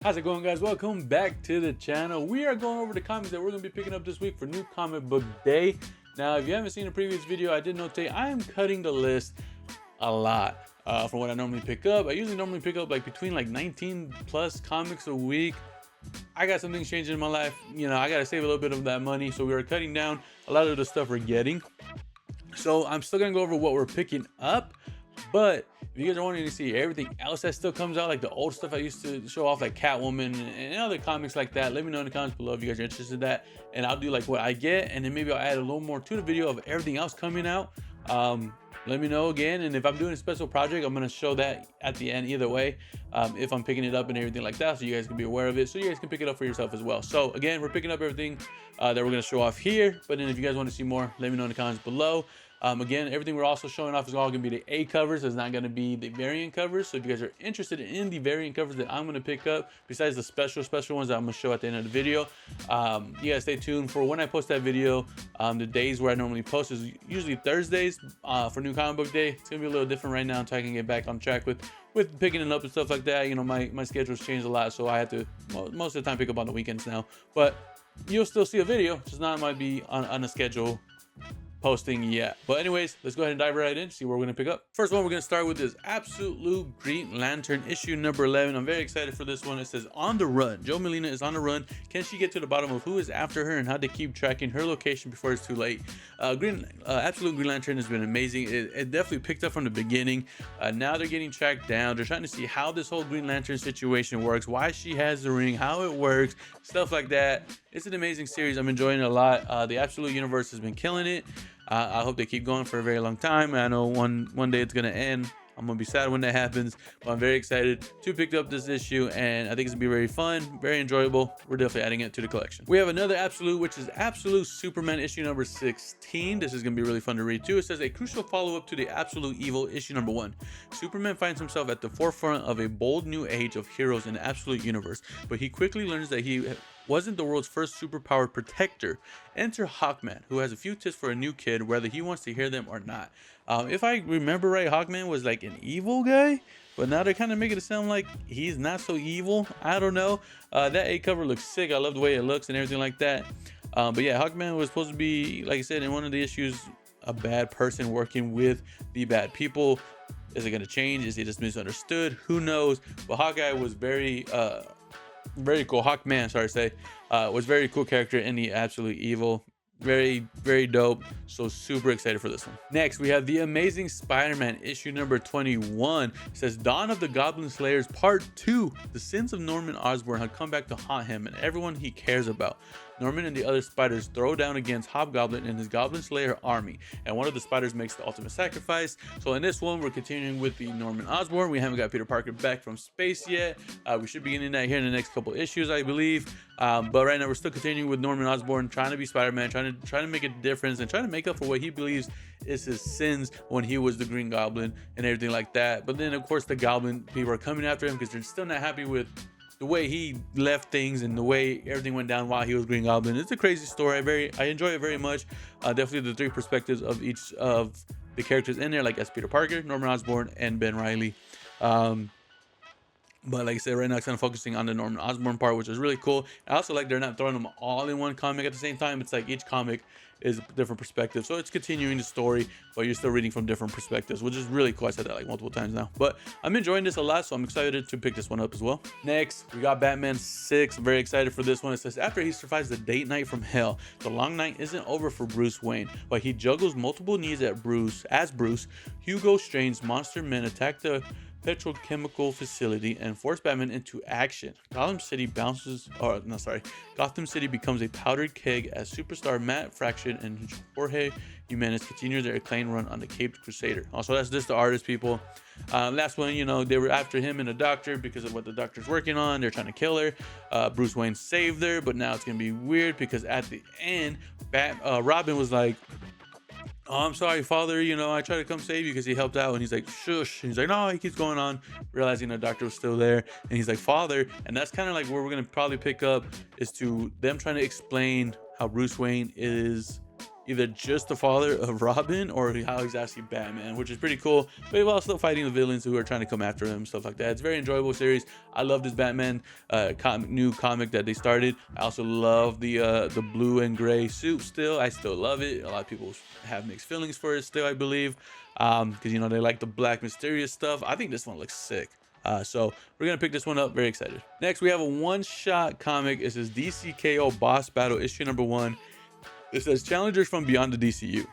How's it going, guys? Welcome back to the channel. We are going over the comics that we're going to be picking up this week for New Comic Book Day. Now, if you haven't seen a previous video, I did notate I am cutting the list a lot from what I normally pick up. I usually pick up like between 19 plus comics a week. I got some things changing in my life. I got to save a little bit of that money. So we are cutting down a lot of the stuff we're getting. So I'm still going to go over what we're picking up. But if you guys are wanting to see everything else that still comes out, like the old stuff I used to show off, like Catwoman and other comics like that, let me know in the comments below if you guys are interested in that. And I'll do like what I get, and then maybe I'll add a little more to the video of everything else coming out. Let me know again, and if I'm doing a special project, I'm going to show that at the end either way, if I'm picking it up and everything like that, so you guys can be aware of it, so you guys can pick it up for yourself as well. So again, we're picking up everything that we're going to show off here, but then if you guys want to see more, let me know in the comments below. Again, everything we're also showing off is all going to be the A covers. It's not going to be the variant covers. So if you guys are interested in the variant covers that I'm going to pick up, besides the special ones that I'm going to show at the end of the video, you guys stay tuned for when I post that video. The days where I normally post is usually Thursdays for New Comic Book Day. It's going to be a little different right now until I can get back on track with picking it up and stuff like that. My schedule's changed a lot, so I have to most of the time pick up on the weekends now. But you'll still see a video, just not might be on a schedule posting yet. But anyways, let's go ahead and dive right in, see what we're gonna pick up. First one we're gonna start with is Absolute Green Lantern issue number 11. I'm very excited for this one. It says, on the run. Joe Molina is on the run. Can she get to the bottom of who is after her and how to keep tracking her location before it's too late? Absolute Green Lantern has been amazing. It definitely picked up from the beginning. Now they're getting tracked down. They're trying to see how this whole Green Lantern situation works, why she has the ring, how it works, stuff like that. It's an amazing series. I'm enjoying it a lot. The Absolute Universe has been killing it. I hope they keep going for a very long time. I know one day it's gonna end. I'm gonna be sad when that happens, but I'm very excited to pick up this issue, and I think it's gonna be very fun, very enjoyable. We're definitely adding it to the collection. We have another Absolute, which is Absolute Superman issue number 16. This is gonna be really fun to read too. It says, a crucial follow-up to the Absolute Evil issue number 1. Superman finds himself at the forefront of a bold new age of heroes in the Absolute Universe, but he quickly learns that he wasn't the world's first superpowered protector. Enter Hawkman, who has a few tips for a new kid, whether he wants to hear them or not. If I remember right, Hawkman was like an evil guy, but now they're kind of making it sound like he's not so evil. I don't know. That A cover looks sick. I love the way it looks and everything like that. But yeah, Hawkman was supposed to be, like I said, in one of the issues, a bad person working with the bad people. Is it going to change? Is he just misunderstood? Who knows? But Hawkeye was very cool. Hawkman, sorry to say, was very cool character in the Absolute Evil. Very dope. So super excited for this one. Next, we have The Amazing Spider-Man issue number 21. It says, Dawn of the Goblin Slayers part 2. The sins of Norman Osborn have come back to haunt him and everyone he cares about. Norman and the other spiders throw down against Hobgoblin and his Goblin Slayer army, and one of the spiders makes the ultimate sacrifice. So in this one, we're continuing with the Norman Osborn. We haven't got Peter Parker back from space yet. We should be getting that here in the next couple issues, I believe. But right now, we're still continuing with Norman Osborn, trying to be Spider-Man, trying to make a difference and trying to make up for what he believes is his sins when he was the Green Goblin and everything like that. But then, of course, the Goblin people are coming after him because they're still not happy with the way he left things and the way everything went down while he was Green Goblin. It's a crazy story. I enjoy it very much. Definitely the three perspectives of each of the characters in there, like as Peter Parker, Norman Osborn, and Ben Reilly. But like I said, right now it's kind of focusing on the Norman Osborn part, which is really cool. I also like they're not throwing them all in one comic at the same time. It's like each comic is a different perspective, so it's continuing the story, but you're still reading from different perspectives, which is really cool. I said that like multiple times now, but I'm enjoying this a lot, so I'm excited to pick this one up as well. Next, we got Batman 6. I'm very excited for this one. It says, after he survives the date night from hell, the long night isn't over for Bruce Wayne, but he juggles multiple needs as Bruce. Hugo Strange's monster men attack the petrochemical facility and force Batman into action. Gotham City becomes a powdered keg as superstar Matt Fraction and Jorge Jimenez continue their acclaimed run on the Caped Crusader. Also, that's just the artist, people. Last one, they were after him and the Doctor because of what the Doctor's working on. They're trying to kill her. Bruce Wayne saved her, but now it's gonna be weird because at the end, Robin was like, oh, I'm sorry, Father, I tried to come save you because he helped out. And he's like, shush. And he's like, no, he keeps going on, realizing the Doctor was still there. And he's like, Father. And that's kind of like where we're going to probably pick up, is to them trying to explain how Bruce Wayne is, either just the father of Robin or how he's actually Batman, which is pretty cool. But while still fighting the villains who are trying to come after him, stuff like that. It's a very enjoyable series. I love this Batman new comic that they started. I also love the blue and gray suit. Still, I still love it. A lot of people have mixed feelings for it still, I believe, because you know they like the black mysterious stuff. I think this one looks sick. So we're gonna pick this one up. Very excited. Next, we have a one-shot comic. It says DC KO Boss Battle issue number 1. It says challengers from beyond the DCU.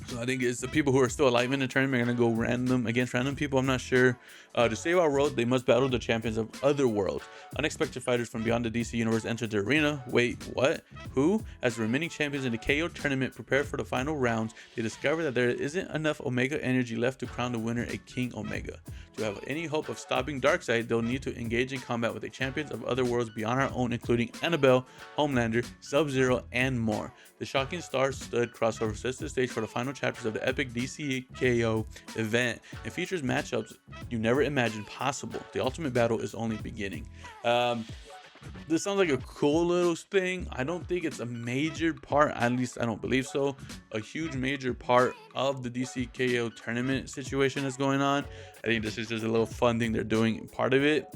So I think it's the people who are still alive in the tournament are gonna go random against random people. I'm not sure. To save our world, they must battle the champions of other worlds. Unexpected fighters from beyond the DC universe enter the arena. Wait, what? Who? As the remaining champions in the KO tournament prepare for the final rounds, they discover that there isn't enough Omega energy left to crown the winner a King Omega. To have any hope of stopping Darkseid, they'll need to engage in combat with the champions of other worlds beyond our own, including Annabelle, Homelander, Sub-Zero, and more. The Shocking Star-Stud crossover sets the stage for the final chapters of the epic DC KO event and features matchups you never imagined possible. The ultimate battle is only beginning. This sounds like a cool little thing. I don't think it's a major part, at least I don't believe so, a huge major part of the DC KO tournament situation that's going on. I think this is just a little fun thing they're doing, part of it.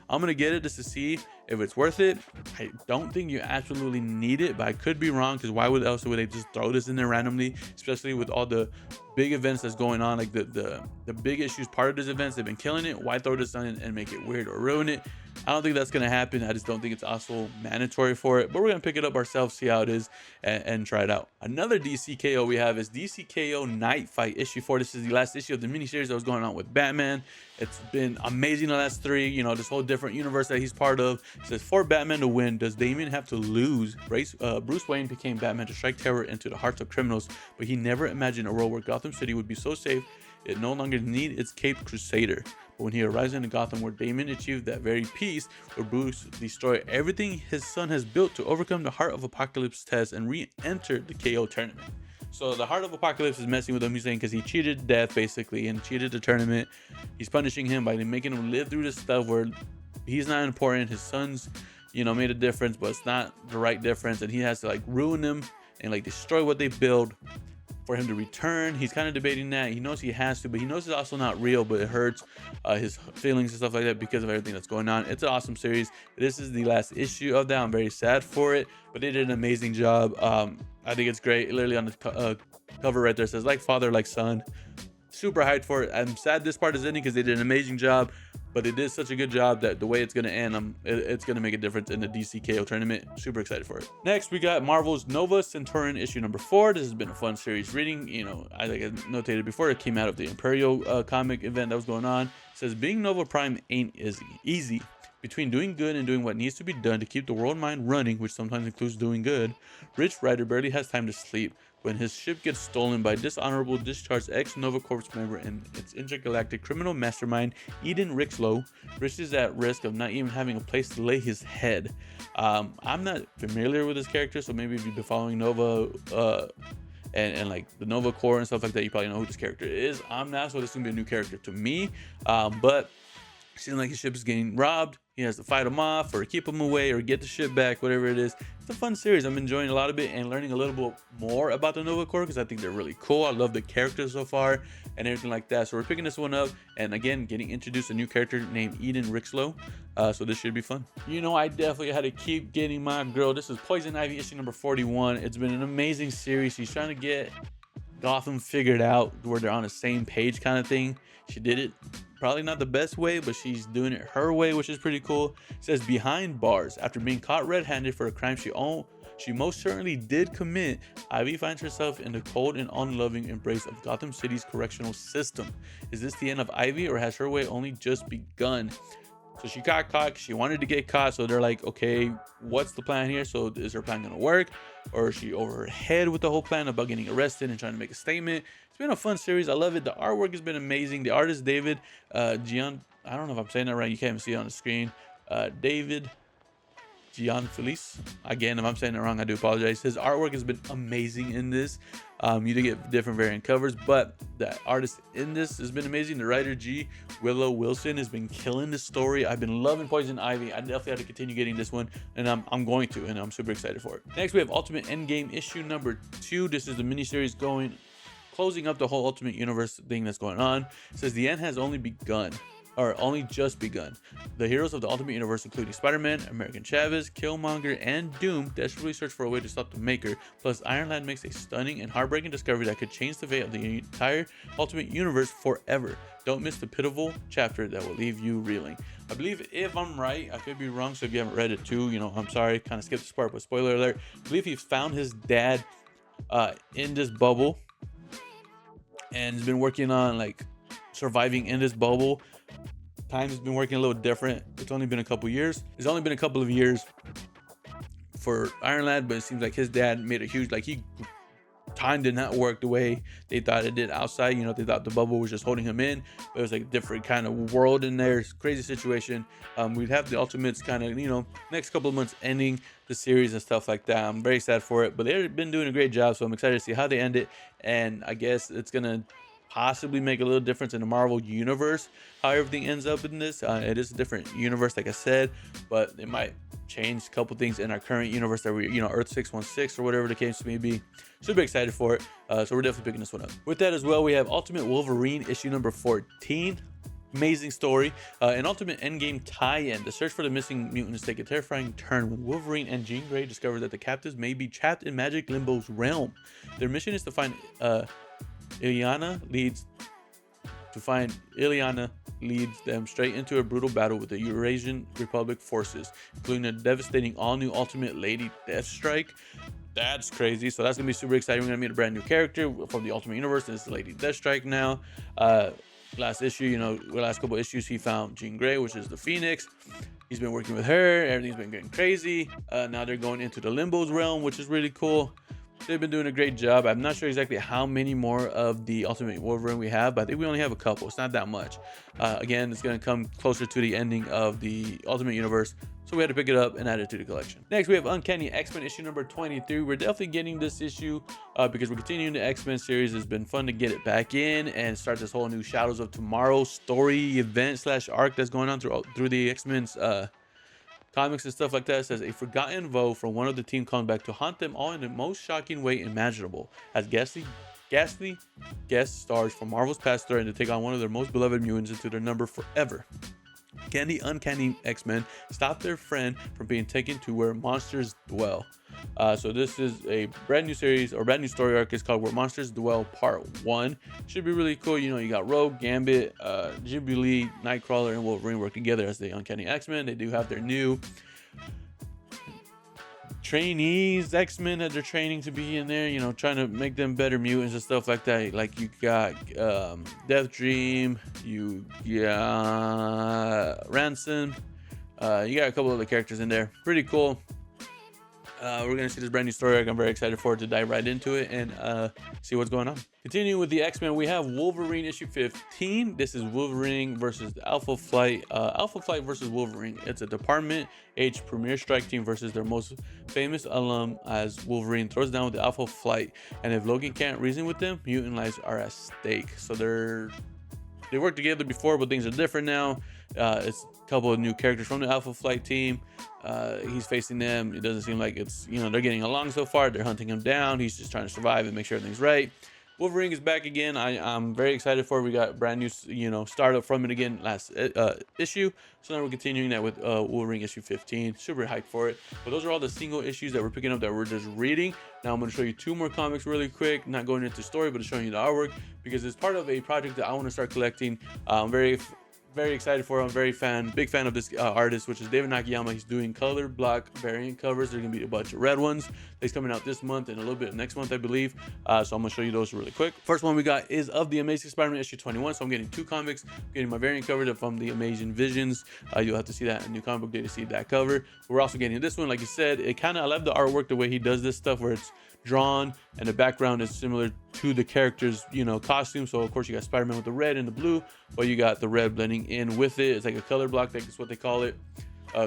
I'm gonna get it just to see if it's worth it. I don't think you absolutely need it, but I could be wrong, because why else would they just throw this in there randomly, especially with all the big events that's going on, like the big issues part of these events. They've been killing it. Why throw this on and make it weird or ruin it? I don't think that's gonna happen. I just don't think it's also mandatory for it, but we're gonna pick it up ourselves, see how it is, and try it out. Another DC KO we have is DC KO Night Fight issue 4. This is the last issue of the miniseries that was going on with Batman. It's been amazing the last 3, you know, this whole different universe that he's part of. It says, for Batman to win, does Damian have to lose? Bruce Wayne became Batman to strike terror into the hearts of criminals, but he never imagined a world where Gotham City would be so safe it no longer need its caped crusader. But when he arrives in Gotham, where Damian achieved that very peace, where Bruce destroyed everything his son has built to overcome the Heart of Apocalypse test and re-enter the KO tournament. So the Heart of Apocalypse is messing with him. He's saying because he cheated death basically and cheated the tournament. He's punishing him by making him live through this stuff where he's not important. His sons, you know, made a difference, but it's not the right difference, and he has to like ruin them and like destroy what they build for him to return. He's kind of debating that. He knows he has to, but he knows it's also not real, but it hurts his feelings and stuff like that because of everything that's going on. It's an awesome series. This is the last issue of that. I'm very sad for it, but they did an amazing job. I think it's great. Literally on the cover right there says like father, like son. Super hyped for it. I'm sad this part is ending because they did an amazing job, but they did such a good job that the way it's going to end, it's going to make a difference in the DC KO tournament. Super excited for it. Next, we got Marvel's Nova Centurion issue number 4. This has been a fun series reading. You know, I think I notated before, it came out of the Imperial comic event that was going on. It says, being Nova Prime ain't easy. Between doing good and doing what needs to be done to keep the world mind running, which sometimes includes doing good, Rich Rider barely has time to sleep. When his ship gets stolen by dishonorable discharged ex-Nova Corps member and its intergalactic criminal mastermind, Eden Rixlow, Rich is at risk of not even having a place to lay his head. I'm not familiar with this character, so maybe if you've been following Nova and like the Nova Corps and stuff like that, you probably know who this character is. I'm not, so this is gonna be a new character to me. But it seems like his ship is getting robbed. He has to fight him off or keep him away or get the ship back, whatever it is. It's a fun series. I'm enjoying a lot of it and learning a little bit more about the Nova Corps because I think they're really cool. I love the characters so far and everything like that. So we're picking this one up and again, getting introduced a new character named Eden Rixlow. So this should be fun. You know, I definitely had to keep getting my girl. This is Poison Ivy issue number 41. It's been an amazing series. She's trying to get Gotham figured out where they're on the same page kind of thing. She did it probably not the best way, but she's doing it her way, which is pretty cool. It says, behind bars, after being caught red-handed for a crime she most certainly did commit, Ivy finds herself in the cold and unloving embrace of Gotham City's correctional system. Is this the end of Ivy, or has her way only just begun? So she got caught. She wanted to get caught. So they're like, okay, what's the plan here? So is her plan going to work? Or is she over her head with the whole plan about getting arrested and trying to make a statement? It's been a fun series. I love it. The artwork has been amazing. The artist, David Gian, I don't know if I'm saying that right. You can't even see it on the screen. David Gianfelice. Again, if I'm saying it wrong, I do apologize. His artwork has been amazing in this. You do get different variant covers, but the artist in this has been amazing. The writer G. Willow Wilson has been killing the story. I've been loving Poison Ivy. I definitely have to continue getting this one, and I'm going to, and I'm super excited for it. Next, we have Ultimate Endgame issue number 2. This is the miniseries closing up the whole Ultimate Universe thing that's going on. It says the end has only begun. Or only just begun. The heroes of the Ultimate Universe, including Spider-Man, American Chavez, Killmonger, and Doom, desperately search for a way to stop the Maker. Plus, Iron Lad makes a stunning and heartbreaking discovery that could change the fate of the entire Ultimate Universe forever. Don't miss the pivotal chapter that will leave you reeling. I believe, if I'm right, I could be wrong, so if you haven't read it too, I'm sorry, kind of skipped this part, but spoiler alert. I believe he found his dad in this bubble and has been working on like surviving in this bubble. Time has been working a little different. It's only been a couple years. It's only been a couple of years for Iron Lad, but it seems like his dad made a huge, time did not work the way they thought it did outside. They thought the bubble was just holding him in, but it was like a different kind of world in there. It's a crazy situation. We'd have the Ultimates kind of, next couple of months ending the series and stuff like that. I'm very sad for it, but they've been doing a great job, so I'm excited to see how they end it. And I guess it's gonna possibly make a little difference in the Marvel universe, how everything ends up in this. It is a different universe, like I said, but it might change a couple things in our current universe that we, Earth 616 or whatever the case may be. Super excited for it. So we're definitely picking this one up. With that as well, we have Ultimate Wolverine issue number 14. Amazing story. An Ultimate Endgame tie-in. The search for the missing mutants take a terrifying turn when Wolverine and Jean Grey discover that the captives may be trapped in Magic Limbo's realm. Their mission is to find Illyana leads them straight into a brutal battle with the Eurasian Republic forces, including a devastating all-new Ultimate Lady Deathstrike. That's crazy. So that's gonna be super exciting. We're gonna meet a brand new character from the Ultimate Universe. This is Lady Deathstrike now. Last issue, the last couple issues, he found Jean Grey, which is the Phoenix. He's been working with her. Everything's been getting crazy. Now they're going into the Limbo's realm, which is really cool. They've been doing a great job. I'm not sure exactly how many more of the Ultimate Wolverine we have, but I think we only have a couple. It's not that much. Again, it's going to come closer to the ending of the Ultimate Universe, so we had to pick it up and add it to the collection. Next, we have Uncanny X-Men issue number 23. We're definitely getting this issue because we're continuing the X-Men series. It's been fun to get it back in and start this whole new Shadows of Tomorrow story event / arc that's going on through the X-Men's comics and stuff like that. It says a forgotten foe from one of the team comes back to haunt them all in the most shocking way imaginable, as ghastly guest stars from Marvel's past threaten to take on one of their most beloved mutants into their number forever. Can the Uncanny X-Men stop their friend from being taken to where monsters dwell? So this is a brand new series or brand new story arc. It's called Where Monsters Dwell Part 1. Should be really cool. You got Rogue, Gambit, Jubilee, Nightcrawler, and Wolverine work together as the Uncanny X-Men. They do have their new trainees, X-Men, that they're training to be in there, trying to make them better mutants and stuff like that. Like you got Death Dream, you got Ransom, you got a couple other characters in there. Pretty cool. We're gonna see this brand new story arc. I'm very excited for it to dive right into it and see what's going on. Continuing with the X-Men, we have Wolverine issue 15. This is Wolverine versus the Alpha Flight. Alpha Flight versus Wolverine. It's a Department H premier strike team versus their most famous alum, as Wolverine throws down with the Alpha Flight. And if Logan can't reason with them, mutant lives are at stake. So they worked together before, but things are different now. It's a couple of new characters from the Alpha Flight team. He's facing them. It doesn't seem like it's, they're getting along so far. They're hunting him down. He's just trying to survive and make sure everything's right. Wolverine is back again. I'm very excited for it. We got brand new, startup from it again last issue. So now we're continuing that with Wolverine issue 15. Super hyped for it. But those are all the single issues that we're picking up that we're just reading. Now I'm going to show you 2 more comics really quick. Not going into story, but showing you the artwork because it's part of a project that I want to start collecting. I'm very excited for it. I'm big fan of this artist, which is David Nakayama. He's doing color block variant covers. There's gonna be a bunch of red ones. He's coming out this month and a little bit next month, I believe. So I'm gonna show you those really quick. First one we got is of the Amazing Spider-Man issue 21. So I'm getting 2 comics. I'm getting my variant cover from the Amazing Visions. You'll have to see that in New Comic Book Day to see that cover. We're also getting this one. Like you said, I love the artwork, the way he does this stuff where it's drawn and the background is similar to the character's costume. So of course you got Spider-Man with the red and the blue, but you got the red blending in with it. It's like a color block, that's what they call it.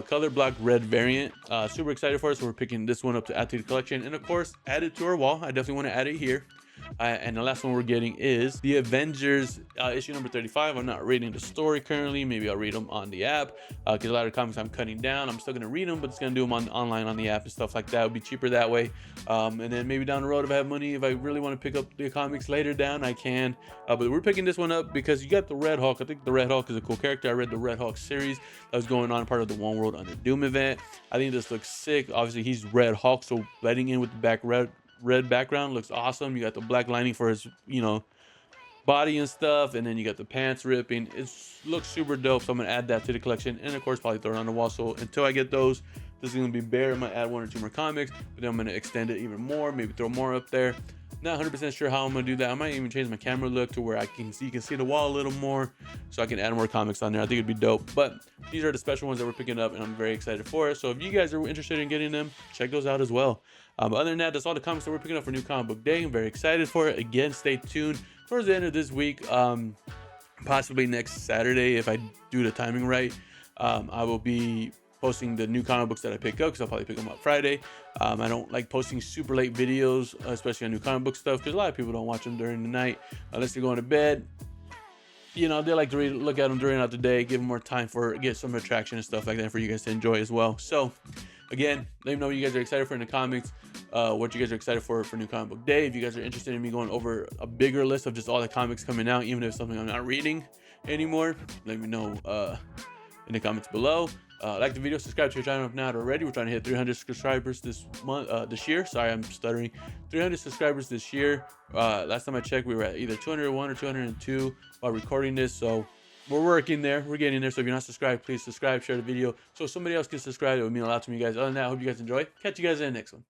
color block red variant. Super excited for it, so we're picking this one up to add to the collection, and of course add it to our wall. I definitely want to add it here. And the last one we're getting is the Avengers issue number 35. I'm not reading the story currently. Maybe I'll read them on the app, because a lot of comics I'm cutting down. I'm still gonna read them, but it's gonna do them online on the app and stuff like that. It would be cheaper that way. And then maybe down the road, if I have money, if I really want to pick up the comics later down, I can. But we're picking this one up because you got the Red Hulk. I think the Red Hulk is a cool character. I read the Red Hulk series that was going on, part of the One World Under Doom event. I think this looks sick. Obviously he's Red Hulk, so blending in with the red background looks awesome. You got the black lining for his, you know, body and stuff, and then you got the pants ripping. It looks super dope, so I'm gonna add that to the collection, and of course probably throw it on the wall. So until I get those, this is gonna be bare. I might add 1 or 2 more comics, but then I'm gonna extend it even more, maybe throw more up there. Not 100% sure how I'm gonna do that. I might even change my camera look to where you can see the wall a little more, so I can add more comics on there. I think it'd be dope. But these are the special ones that we're picking up, and I'm very excited for it. So if you guys are interested in getting them, check those out as well. Other than that, that's all the comics that we're picking up for New Comic Book Day. I'm very excited for it. Again, stay tuned towards the end of this week, possibly next Saturday if I do the timing right. I will be posting the new comic books that I pick up, because I'll probably pick them up Friday. I don't like posting super late videos, especially on new comic book stuff, because a lot of people don't watch them during the night unless they're going to bed. You know, they like to look at them during the day, give them more time get some attraction and stuff like that for you guys to enjoy as well. So again, let me know what you guys are excited for in the comics, what you guys are excited for New Comic Book Day. If you guys are interested in me going over a bigger list of just all the comics coming out, even if it's something I'm not reading anymore, let me know in the comments below. Like the video, subscribe to your channel if not already. We're trying to hit 300 subscribers this year. Sorry, I'm stuttering. 300 subscribers this year. Last time I checked, we were at either 201 or 202 while recording this. So we're working there. We're getting there. So if you're not subscribed, please subscribe, share the video so somebody else can subscribe. It would mean a lot to me, guys. Other than that, I hope you guys enjoy. Catch you guys in the next one.